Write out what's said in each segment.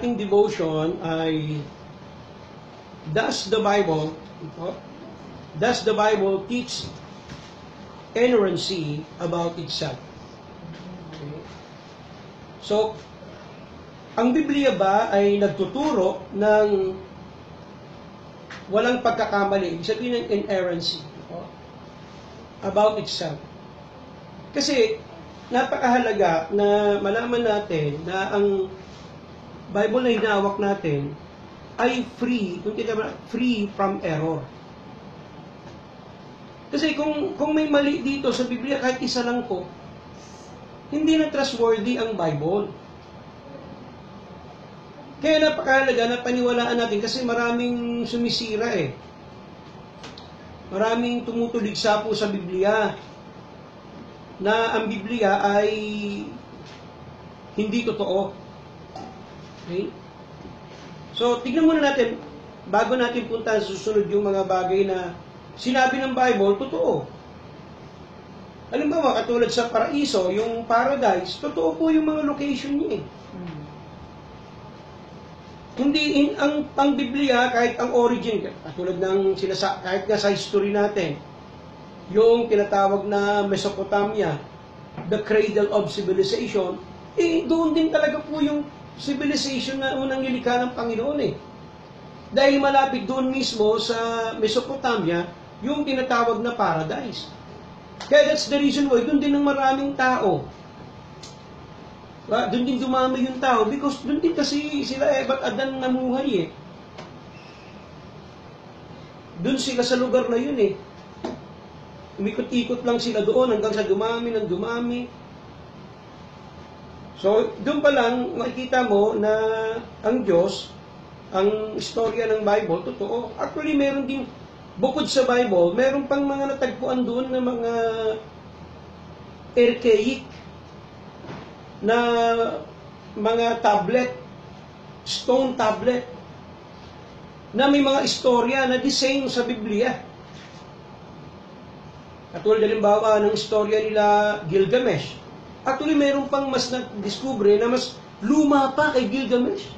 ating devotion ay Does the Bible teach inerrancy about itself? Okay. So, ang Biblia ba ay nagtuturo ng walang pagkakamali? Ibig sabihin ng inerrancy about itself. Kasi, napakahalaga na malaman natin na ang Bible na hinahawak natin ay free from error. Kasi kung may mali dito sa Biblia, kahit isa lang po, hindi na trustworthy ang Bible. Kaya napakahalaga na paniwalaan natin kasi maraming sumisira eh. Maraming tumutuligsa po sa Biblia na ang Biblia ay hindi totoo. Okay? So, tignan muna natin, bago natin punta susunod yung mga bagay na sinabi ng Bible, totoo. Halimbawa, katulad sa paraiso, yung paradise, totoo po yung mga location niya eh. Hindi, ang Biblia, kahit ang origin, katulad ng kahit nga sa history natin, yung tinatawag na Mesopotamia, the cradle of civilization, doon din talaga po yung civilization na unang nilikha ng Panginoon eh. Dahil malapit doon mismo sa Mesopotamia, yung tinatawag na paradise. Kaya that's the reason why doon din ang maraming tao. Doon din dumami yung tao because doon din kasi sila Eva at Adan namuhay eh. Doon sila sa lugar na yun eh. Umikot-ikot lang sila doon hanggang sa dumami ng dumami. So, doon pa lang makikita mo na ang Diyos, ang istorya ng Bible, totoo. Actually, meron din, bukod sa Bible, meron pang mga natagpuan doon na mga archaic na mga tablet, stone tablet, na may mga istorya na the same sa Biblia. Katulad halimbawa ng istorya nila Gilgamesh. Actually, meron pang mas na-discover na mas luma pa kay Gilgamesh.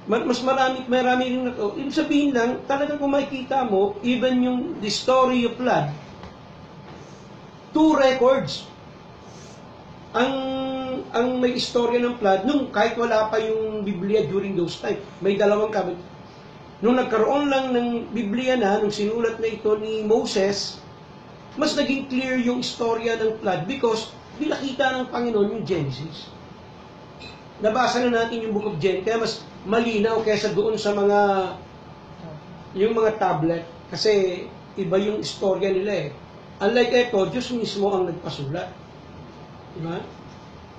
Mas marami rin na ito. Ibig sabihin lang, talagang kung makikita mo, even yung the story of flood, 2 records. Ang may istorya ng flood, nung kahit wala pa yung Biblia during those time, may dalawang kabit. Nung nagkaroon lang ng Biblia na, nung sinulat na ito ni Moses, mas naging clear yung istorya ng flood because pinakita ng Panginoon yung Genesis. Nabasa na natin yung Book of Genesis, kaya mas malinaw kaysa doon sa yung mga tablet, kasi iba yung istorya nila eh. Unlike ito, Diyos mismo ang nagpasulat. Diba?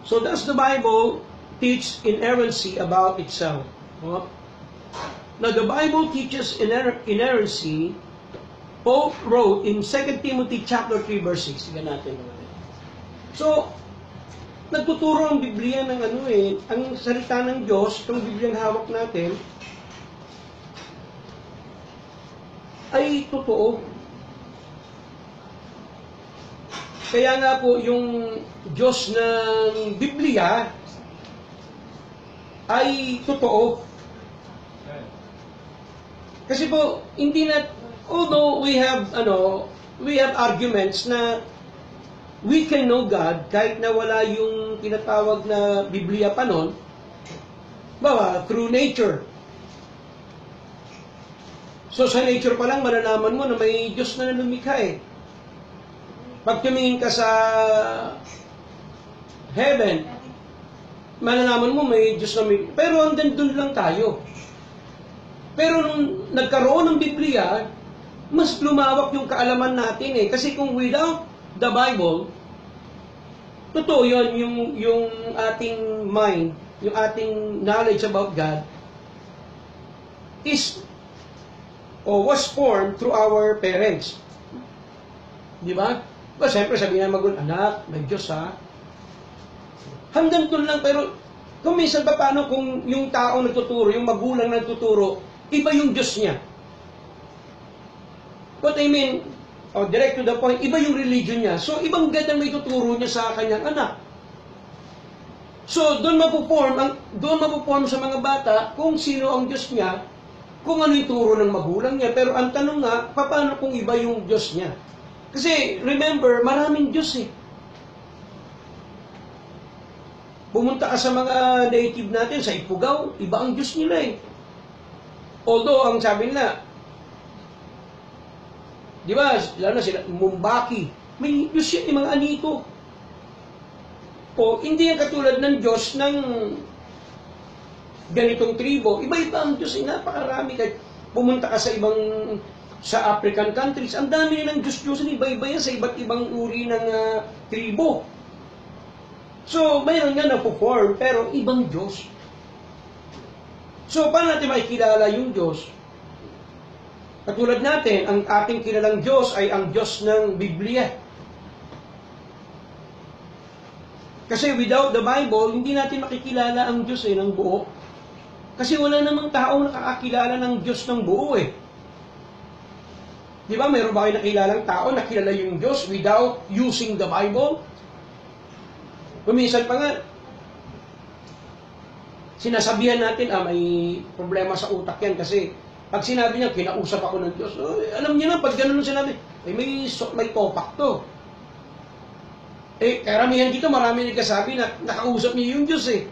So, does the Bible teach inerrancy about itself? Now, the Bible teaches inerrancy. Paul wrote in 2 Timothy chapter 3 verse 6. Sige natin. So, nagtuturo ang Biblia ng ang salita ng Diyos, itong Biblia ang hawak natin, ay totoo. Kaya nga po, yung Diyos ng Biblia ay totoo. Kasi po, hindi na, although we have arguments na we can know God kahit na wala yung tinatawag na Biblia pa noon, through nature. So sa nature pa lang, malalaman mo na may Diyos na lumikha eh. Pag tumingin ka sa heaven, malalaman mo may Diyos na lumikha. Pero hanggang doon lang tayo. Pero nung nagkaroon ng Biblia, mas lumawak yung kaalaman natin eh. Kasi kung without the Bible, totoo yun, yung ating mind, yung ating knowledge about God, was formed through our parents. Di ba? Siyempre sabihin na anak, may Diyos ha. Hanggang doon lang, pero kung minsan pa paano kung yung taong nagtuturo, yung magulang nagtuturo, iba yung Diyos niya. What I mean, direct to the point, iba yung religion niya. So, ibang God ang may tuturo niya sa kanyang anak. So, doon mapuform sa mga bata kung sino ang Diyos niya, kung ano yung turo ng magulang niya. Pero ang tanong nga, paano kung iba yung Diyos niya? Kasi, remember, maraming Diyos eh. Pumunta ka sa mga native natin, sa Ifugao, iba ang Diyos nila eh. Although, ang sabi nila, di ba, lalo na sila, Mumbaki, may Diyos yan, mga anito. O, hindi yan katulad ng Diyos ng ganitong tribo. Iba-iba ang Diyos, napakarami. Kahit pumunta ka sa African countries, ang dami nilang Diyos-Diyos, iba-iba yan sa iba't ibang uri ng tribo. So, mayroon nga na-perform, pero ibang Diyos. So, paano natin makikilala yung Diyos? Katulad natin, ang ating kilalang Diyos ay ang Diyos ng Biblia. Kasi without the Bible, hindi natin makikilala ang Diyos ng buo. Kasi wala namang taong nakakakilala ng Diyos ng buo eh. Di ba, mayroon ba kayo nakilalang tao na kilala yung Diyos without using the Bible? Kuminsan pa nga, sinasabihan natin, may problema sa utak yan kasi pag sinabi niya, kinausap ako ng Diyos. Alam niyo na, pag ganun sinabi, may topak to. Karamihan dito, marami nagkasabi na nakausap niya yung Diyos eh.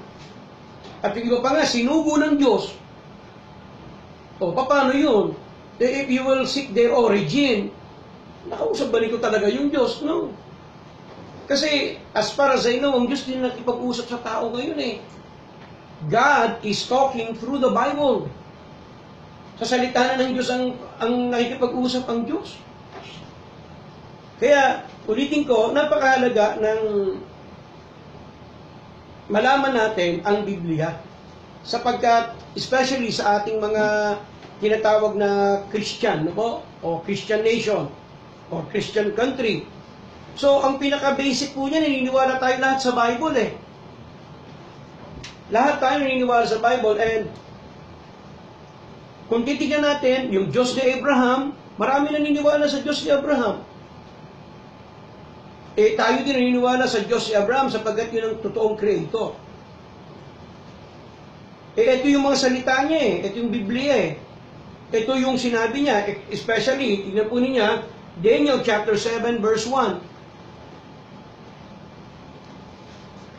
At yung iba pa nga, sinugo ng Diyos. Paano yun? If you will seek their origin, nakausap ba nito talaga yung Diyos? No. Kasi, as far as I know, ang Diyos din nakipag-usap sa tao ngayon eh. God is talking through the Bible. Sa salita na ng Diyos ang nakikipag-usap ang Diyos. Kaya, ulitin ko, napakahalaga ng malaman natin ang Biblia. Sapagkat, especially sa ating mga tinatawag na Christian, o Christian nation, o Christian country. So, ang pinaka-basic po niya, naniniwala tayo lahat sa Bible eh. Lahat tayo naniniwala sa Bible, and kung titignan natin, yung Diyos ni Abraham, marami naniniwala sa Diyos ni Abraham. Tayo din naniniwala sa Diyos ni Abraham sapagkat yun ang totoong creator. Ito yung mga salita niya eh. Ito yung Biblia eh. Ito yung sinabi niya, especially, tignan po niya, Daniel chapter 7 verse 1.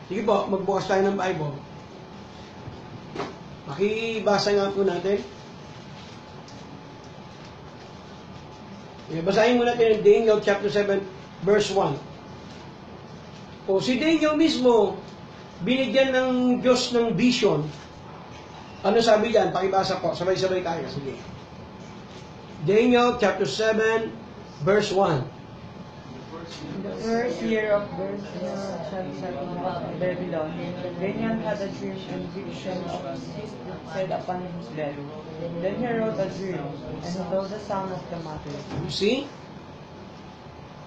Sige po, magbukas tayo ng Bible. Makibasa nga po natin. Basahin mo natin ang Daniel chapter 7 verse 1. Si Daniel mismo, binigyan ng Diyos ng vision. Ano sabi diyan? Pakibasa po, sabay-sabay tayo. Sige. Daniel chapter 7 verse 1. The first year of Babylon, Daniel had a dream and vision of a cyst that sat upon his bed. Then he wrote a dream, and he told the son of the matter. You see?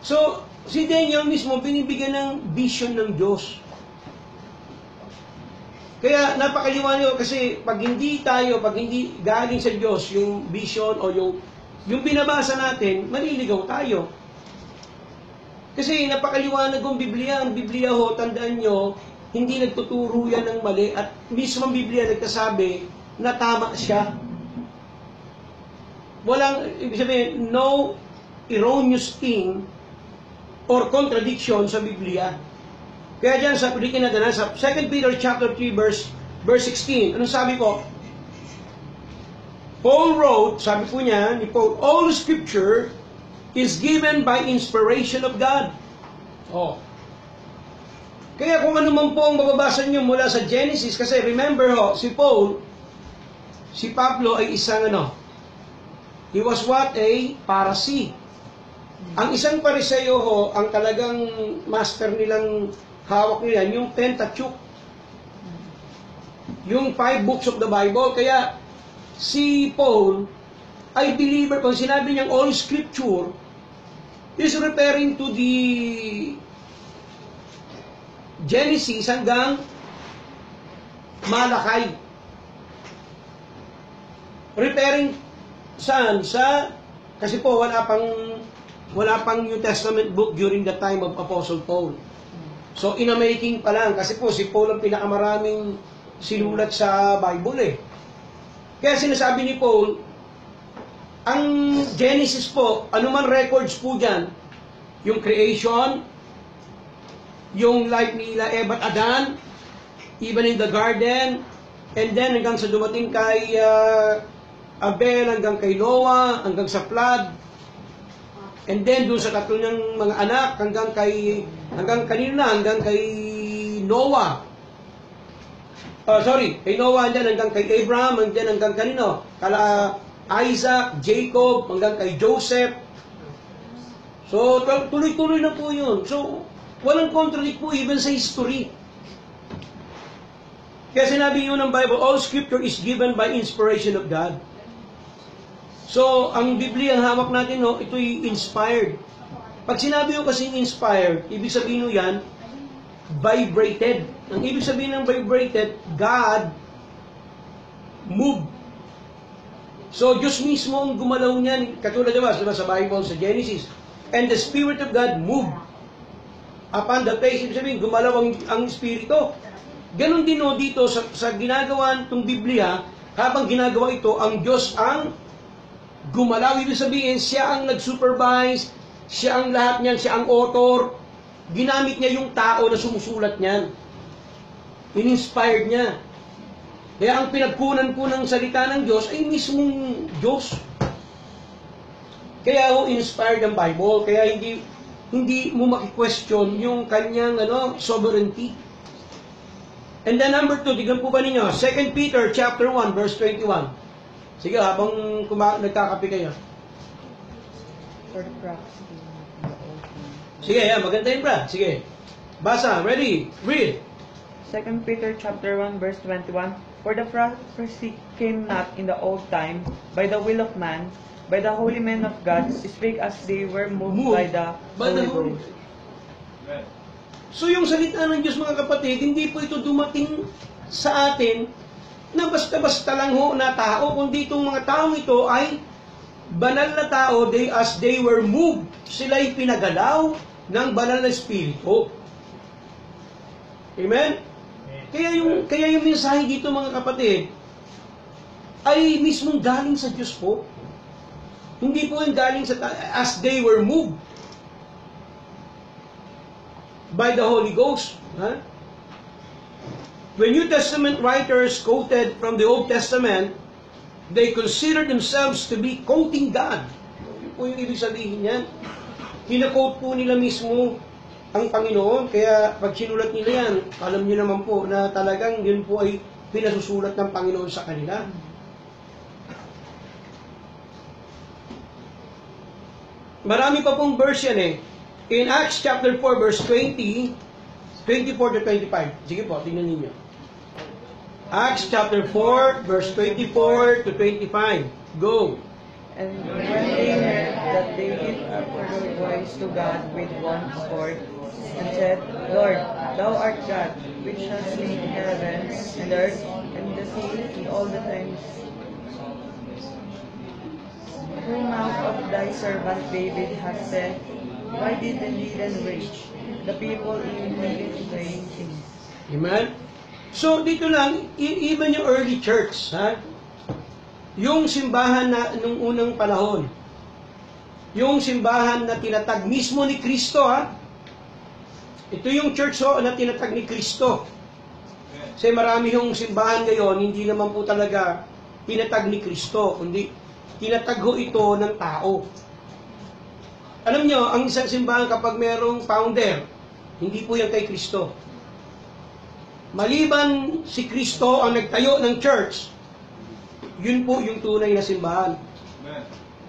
So, si Daniel mismo binibigyan ng vision ng Diyos. Kaya napakaliwanag kasi pag hindi galing sa Diyos yung vision o yung binabasa natin, maliligaw tayo. Kasi napakaliwanag ng Biblia. Ang Biblia ho, tandaan nyo, hindi nagtuturo yan ng mali at mismo ang Biblia nagkasabi na tama siya. Walang, ibig sabihin, no erroneous thing or contradiction sa Biblia. Kaya dyan, ulitin natin, sa 2 Peter chapter 3 verse 16, anong sabi po? Paul wrote, sabi po niya, ni Paul, all scripture is given by inspiration of God. Kaya kung ano man po ang mababasa niyo mula sa Genesis, kasi remember si Pablo ay isang he was what? A Pharisee. Ang isang Pariseo ang talagang master nilang hawak nila, yung Pentateuch. Yung 5 books of the Bible. Kaya si Paul ay believer. Kung sinabi niyang all scripture is referring to the Genesis hanggang Malakay. Referring saan? Kasi po wala pang New Testament book during the time of Apostle Paul. So, in a making pa lang. Kasi po, si Paul ang pinakamaraming sinulat sa Bible eh. Kaya sinasabi ni Paul, ang Genesis po, anuman records po dyan, yung creation, yung life ni Eva at Adan, even in the garden, and then hanggang sa dumating kay Abel, hanggang kay Noah, hanggang sa flood, and then doon sa tatlo niyang mga anak, hanggang kay Noah. Kay Noah, and then hanggang kay Abraham, and then hanggang kanino? Kala Isaac, Jacob, hanggang kay Joseph. So, tuloy-tuloy na po yun. So, walang contradict po even sa history. Kaya sinabi yun ng Bible, all scripture is given by inspiration of God. So, ang Biblia, ang hamak natin, no, ito'y inspired. Pag sinabi yung kasing inspired, ibig sabihin nyo yan, vibrated. Ang ibig sabihin ng vibrated, God moved. So, Diyos mismo ang gumalaw niyan, katulad diba sa Bible, sa Genesis. And the Spirit of God moved upon the face. Ibig sabihin, gumalaw ang Espiritu. Ganon din o dito sa ginagawa itong Biblia, habang ginagawa ito, ang Diyos ang gumalaw. Ibig sabihin, siya ang nag-supervise, siya ang lahat niyan, siya ang author. Ginamit niya yung tao na sumusulat niyan. In-inspired niya. Kaya ang pinagkunan po ng salita ng Diyos ay mismong Diyos. Kaya ho inspired ang Bible. Kaya hindi mo maki-question yung kanyang sovereignty. And then number 2, tignan po ba ninyo? 2 Peter chapter 1 verse 21. Sige, habang nagkakape kayo. For the prophecy of the old man. Sige, maganda yun, Brad. Sige. Basa, ready, read. 2 Peter chapter 1 verse 21. For the prophecy came not in the old time by the will of man, by the holy men of God, spake as they were moved by the Holy Ghost. So yung salita ng Diyos, mga kapatid, hindi po ito dumating sa atin na basta-basta lang ho na tao, kundi itong mga taong ito ay banal na tao, as they were moved. Sila'y pinagalaw ng banal na Espiritu. Amen? Kaya yung mensahe dito, mga kapatid, ay mismong galing sa Diyos po. Hindi po yung galing sa as they were moved by the Holy Ghost. Huh? When New Testament writers quoted from the Old Testament, they considered themselves to be quoting God. Yun po yung ibig sabihin niyan. Kina-quote po nila mismo ang Panginoon, kaya pag sinulat nila yan, alam niyo naman po na talagang yun po ay pinasusulat ng Panginoon sa kanila. Marami pa pong verse yan eh. In Acts chapter 4 verse 20, 24 to 25. Sige po, tingnan ninyo. Acts chapter 4 verse 24 to 25. Go. And when they heard that, they did utter their voice to God with one accord, and said, Lord, thou art God, which hast made heavens and earth, and the sea, and all the things. Through mouth of thy servant David hath said, why did the heathen rage? The people imitate vain things. Amen? So, dito lang, even yung early church, yung simbahan na nung unang panahon, yung simbahan na tinatag mismo ni Kristo, ito yung church na tinatag ni Kristo. Kasi marami yung simbahan ngayon, hindi naman po talaga tinatag ni Kristo, kundi tinatag ho ito ng tao. Alam nyo, ang isang simbahan kapag merong founder, hindi po yan kay Kristo. Maliban si Kristo ang nagtayo ng church, yun po yung tunay na simbahan.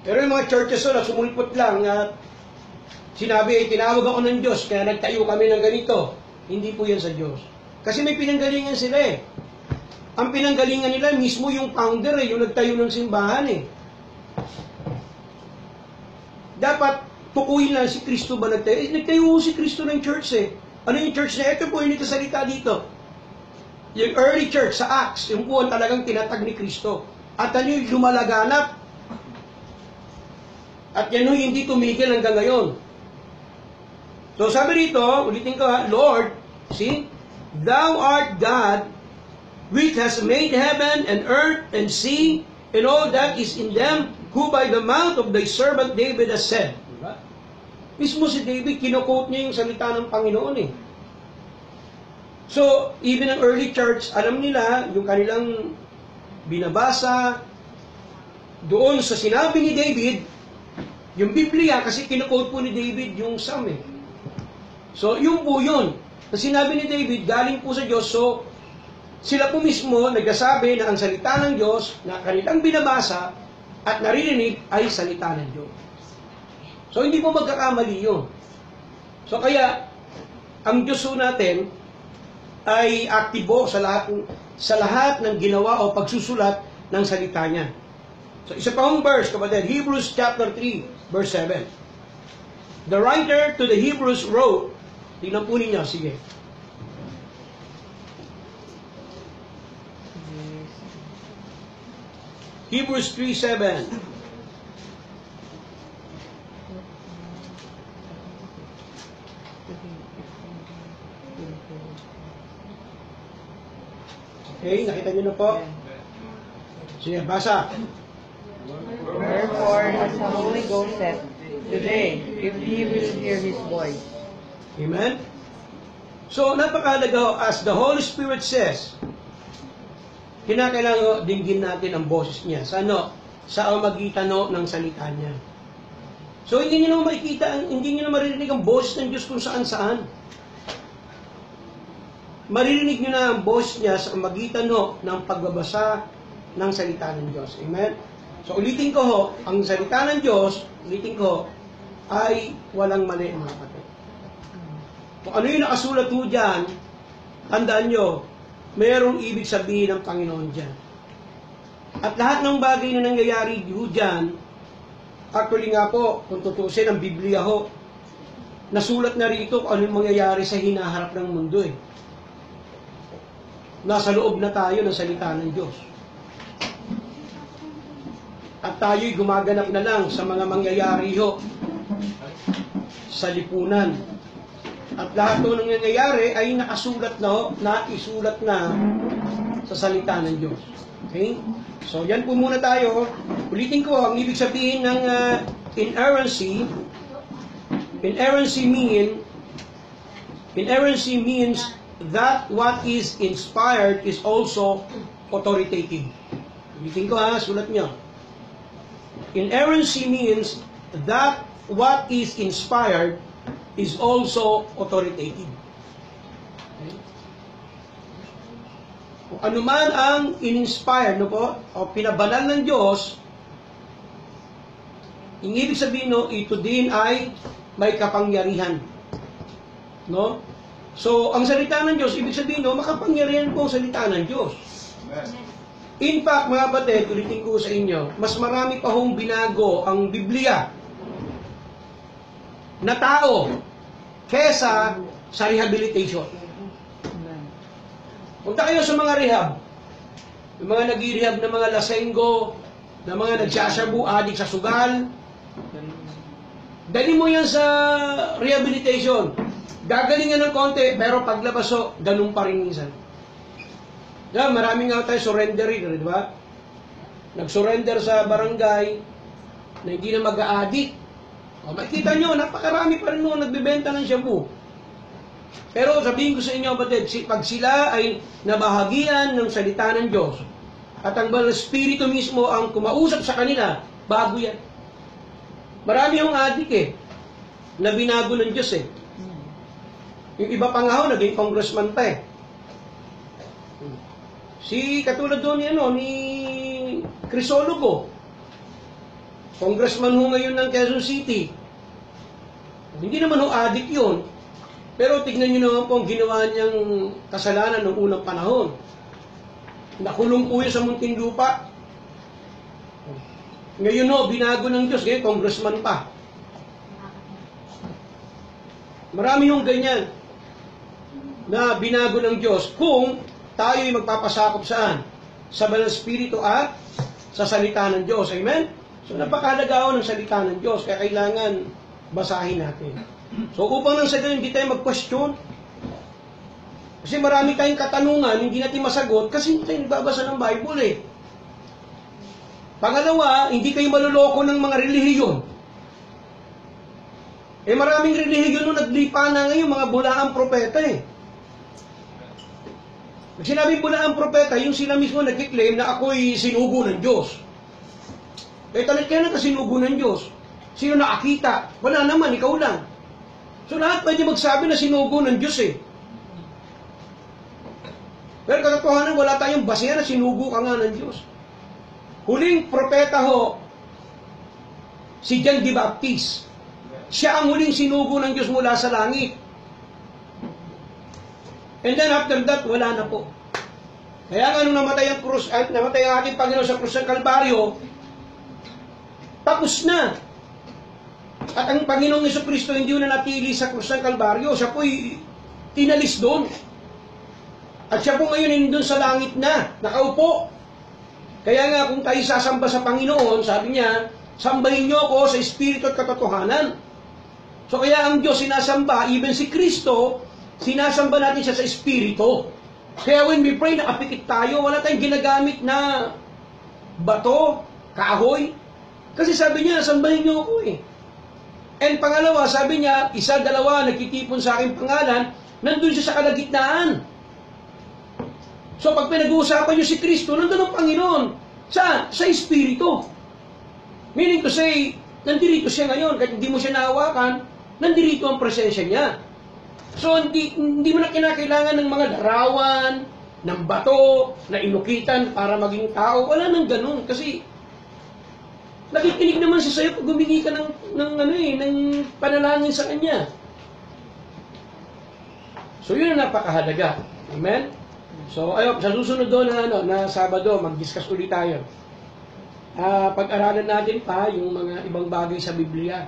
Pero yung mga churches na sumulpot lang at sinabi, tinawag ako ng Diyos, kaya nagtayo kami ng ganito. Hindi po yan sa Diyos. Kasi may pinanggalingan sila eh. Ang pinanggalingan nila mismo yung founder yung nagtayo ng simbahan eh. Dapat tukuyin lang si Kristo ba nagtayo? Nagtayo si Kristo ng church eh. Ano yung church na? Ito po yung nagsasalita dito. Yung early church sa Acts, yung po talagang tinatag ni Kristo. At ano yung lumalaganap. At yan yung hindi tumigil hanggang ngayon. So sabi rito, ulitin ko ha, Lord, see, Thou art God, which has made heaven and earth and sea, and all that is in them, who by the mouth of thy servant David has said. Diba? Mismo si David, kino-quote niya yung salita ng Panginoon eh. So, even ang early church, alam nila, yung kanilang binabasa, doon sa sinabi ni David, yung Biblia, kasi kino-quote po ni David yung Psalm eh. So, yung po yun. Na sinabi ni David, galing po sa Diyos, so, sila po mismo nagsasabi na ang salita ng Diyos na kanilang binabasa at naririnig ay salita ng Diyos. So, hindi po magkakamali yun. So, kaya, ang Diyos po natin ay aktibo sa lahat ng ginawa o pagsusulat ng salita niya. So, isa pa hong verse, kapatid, Hebrews chapter 3, verse 7. The writer to the Hebrews wrote, tingnan po ninyo, sige. Hebrews 3:7. Okay, nakita niyo na po? Sige, basa. Wherefore, as the Holy Ghost said, today, if ye will hear His voice. Amen? So, napakahalaga, as the Holy Spirit says, kinakailangan dinggin natin ang boses niya. Sa ano? Sa magitan ng salita niya. So, hindi niyo na makikita, hindi niyo na maririnig ang boses ng Diyos kung saan-saan. Maririnig niyo na ang boses niya sa magitan ng pagbabasa ng salita ng Diyos. Amen? So, ulitin ko ho, ang salita ng Diyos, ulitin ko, ay walang mali, mga kapatid. Kung ano yung nakasulat ho dyan, tandaan nyo, mayroong ibig sabihin ng Panginoon dyan. At lahat ng bagay na nangyayari ho dyan, actually nga po, kung tutusin ang Biblia ho, nasulat na rito kung ano yung mangyayari sa hinaharap ng mundo eh. Nasa loob na tayo ng salita ng Diyos. At tayo'y gumaganap na lang sa mga mangyayari ho sa lipunan. At lahat ng nangyayari ay nakasulat na ho, naisulat na sa salita ng Diyos. Okay? So, yan po muna tayo. Ulitin ko, ang ibig sabihin ng inerrancy means that what is inspired is also authoritative. Ulitin ko ha, sulat nyo. Inerrancy means that what is inspired is also authoritative. Okay? Kung ano man ang in-inspire, no po, o pinabanal ng Diyos, yung ibig sabihin, no, ito din ay may kapangyarihan. No? So, ang salita ng Diyos, ibig sabihin, no, makapangyarihan po ang salita ng Diyos. Amen. In fact, mga batid, ulitin ko sa inyo, mas marami pa hong binago ang Biblia na tao kesa sa rehabilitation. Punta kayo sa mga rehab. Yung mga nag-rehab na mga lasenggo, na mga nagsasyabu, adik sa sugal. Dali mo yan sa rehabilitation. Gagalingan ng konti, pero paglabas o, ganun pa rin minsan. Yeah, maraming nga tayo surrenderin, di ba? Nag-surrender sa barangay na hindi na mag-a-addict. O, makikita nyo, napakarami pa rin mo nagbebenta ng shabu. Pero sabihin ko sa inyo, batid, pag sila ay nabahagian ng salita ng Diyos, at ang Banal Espiritu mismo ang kumausap sa kanila, bago yan. Marami yung addict eh, na binago ng Diyos eh. Yung iba pa nga ho, naging congressman pa eh. Si katulad doon ni Crisologo. Congressman ho ngayon ng Quezon City. Hindi naman ho addict yun. Pero tignan nyo naman po ang ginawa niyang kasalanan noong unang panahon. Nakulong po yun sa Muntinlupa. Ngayon ho, binago ng Diyos. Ngayon, congressman pa. Marami yung ganyan na binago ng Diyos kung tayo'y magpapasakop saan? Sa Banal Espiritu at sa salita ng Diyos. Amen? So napakahalaga ng salita ng Diyos, kaya kailangan basahin natin. So upang nang sa ganun, hindi tayo mag-question. Kasi marami tayong katanungan, hindi natin masagot kasi hindi tayo nagbabasa ng Bible eh. Pangalawa, hindi kayo maluloko ng mga relihiyon. Maraming relihiyon nung naglipa na ngayon, mga bulaang propeta eh. Pag sinabing bulaang propeta, yung sila mismo nag-claim na ako'y sinugo ng Diyos. Talit kaya na kasinugo ng Diyos. Sino nakakita? Wala naman, ikaw lang. So lahat pwede magsabi na sinugo ng Diyos eh. Pero katotohanan, wala tayong basihan na sinugo ka nga ng Diyos. Huling propeta ho, si John the Baptist. Siya ang huling sinugo ng Diyos mula sa langit. And then after that, wala na po. Kaya nga nung namatay ang ating Panginoon sa krus ng Kalbaryo, tapos na. At ang Panginoong Jesucristo hindi na natili sa krus ng Kalbaryo. Siya po'y tinalis doon. At siya po ngayon nandun sa langit na, nakaupo. Kaya nga kung tayo sasamba sa Panginoon, sabi niya, sambahin niyo ako sa Espiritu at katotohanan. So kaya ang Diyos sinasamba, even si Kristo, sinasamba natin siya sa Espiritu. Kaya when we pray, nakapikit tayo, wala tayong ginagamit na bato, kahoy. Kasi sabi niya, sambahin niyo ako eh. And pangalawa, sabi niya, isa, dalawa, nagtitipon sa aking pangalan, nandun siya sa kalagitnaan. So pag pinag-uusapan niyo si Kristo, nandun ang Panginoon. Saan? Sa Espiritu. Meaning to say, nandirito siya ngayon. Kahit hindi mo siya nahawakan, nandirito ang presensya niya. So hindi mo na kinakailangan ng mga larawan, ng bato, na inukitan para maging tao. Wala nang ganun. Kasi nakikinig naman siya sa'yo pag humingi ka ng panalangin sa Kanya. So yun ang napakahalaga. Amen? So, ayun, sa susunod doon na Sabado, mag-discuss ulit tayo. Pag-aralan natin pa yung mga ibang bagay sa Biblia.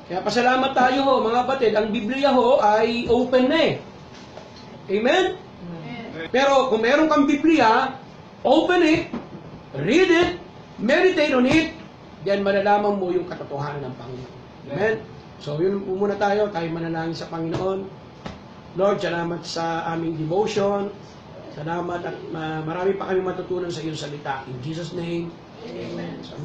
Kaya pasalamat tayo ho, mga batid. Ang Biblia ho ay open na eh. Amen? Pero kung meron kang Biblia, open it, read it, meditate on it, then malalaman mo yung katotohanan ng Panginoon. Amen? So, yun po muna tayo manalangin sa Panginoon. Lord, salamat sa aming devotion. Salamat at marami pa kami matutunan sa iyong salita. In Jesus' name, Amen. So,